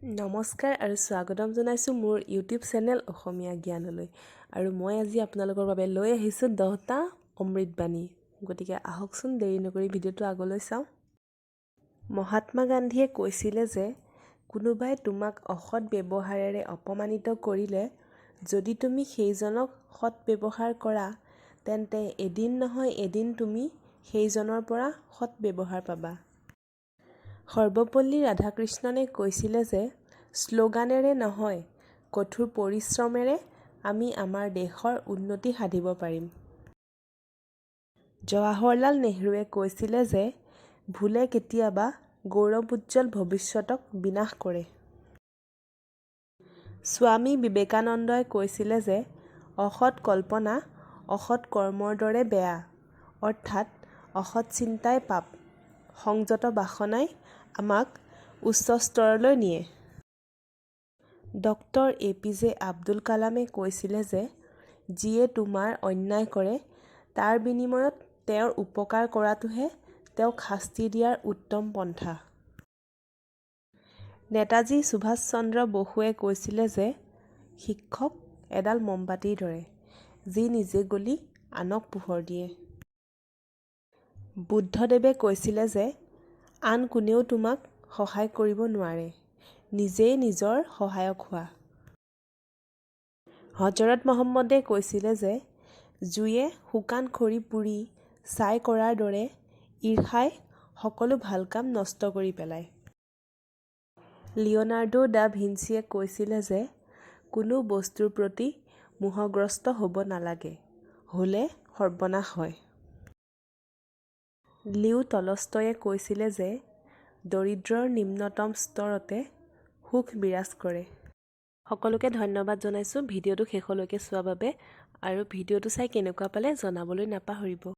নমস্কাৰ আৰু স্বাগতম জনাইছোঁ মোৰ ইউটিউব চেনেল অসমীয়া জ্ঞানলৈ। আৰু মই আজি আপোনালোকৰ বাবে লৈ আহিছোঁ 10টা অমৃত বাণী। গতিকে আহকচোন দেৰি নকৰি ভিডিঅ'টো আগলৈ চাওঁ। মহাত্মা গান্ধীয়ে কৈছিলে যে কোনোবাই তোমাক অসৎ ব্যৱহাৰেৰে অপমানিত কৰিলে যদি তুমি সেইজনক সৎ ব্যৱহাৰ কৰা তেন্তে এদিন নহয় এদিন তুমি সেইজনৰ পৰা সৎ ব্যৱহাৰ পাবা। সৰ্বপল্লী ৰাধাকৃষ্ণনে কৈছিলে যে শ্লোগানেৰে নহয় কঠোৰ পৰিশ্ৰমেৰে আমি আমাৰ দেশৰ উন্নতি সাধিব পাৰিম। জৱাহৰলাল নেহৰুৱে কৈছিলে যে ভুলে কেতিয়াবা গৌৰৱোজ্জ্বল ভৱিষ্যতক বিনাশ কৰে। স্বামী বিবেকানন্দই কৈছিলে যে অসৎ কল্পনা অসৎ কৰ্মৰ দৰে বেয়া, অৰ্থাৎ অসৎ চিন্তাই পাপ, সংযত বাসনাই আমাক উচ্চ স্তৰলৈ নিয়ে। ডক্টৰ APJ আব্দুল কালামে কৈছিলে যে যিয়ে তোমাৰ অন্যায় কৰে তাৰ বিনিময়ত তেওঁৰ উপকাৰ কৰাটোহে তেওঁক শাস্তি দিয়াৰ উত্তম পন্থা। নেতাজী সুভাষ চন্দ্ৰ বসুৱে কৈছিলে যে শিক্ষক এডাল মমবাতিৰ দৰে যি নিজে গলি আনক পোহৰ দিয়ে। বুদ্ধদেৱে কৈছিলে যে আন কোনেও তোমাক সহায় কৰিব নোৱাৰে, নিজেই নিজৰ সহায়ক হোৱা। হজৰত মহম্মদে কৈছিলে যে জুয়ে শুকান খৰি পুৰি ছাই কৰাৰ দৰে ঈৰ্ষাই সকলো ভাল কাম নষ্ট কৰি পেলায়। লিঅ'নাৰ্ডো দা ভিঞ্চিয়ে কৈছিলে যে কোনো বস্তুৰ প্ৰতি মোহগ্ৰস্ত হ'ব নালাগে, হ'লে সৰ্বনাশ হয়। লিও টলষ্টয়ে কৈছিলে যে দৰিদ্ৰৰ নিম্নতম স্তৰতে সুখ বিৰাজ কৰে। সকলোকে ধন্যবাদ জনাইছোঁ ভিডিঅ'টো শেষলৈকে চোৱাৰ বাবে। আৰু ভিডিঅ'টো চাই কেনেকুৱা পালে জনাবলৈ নাপাহৰিব।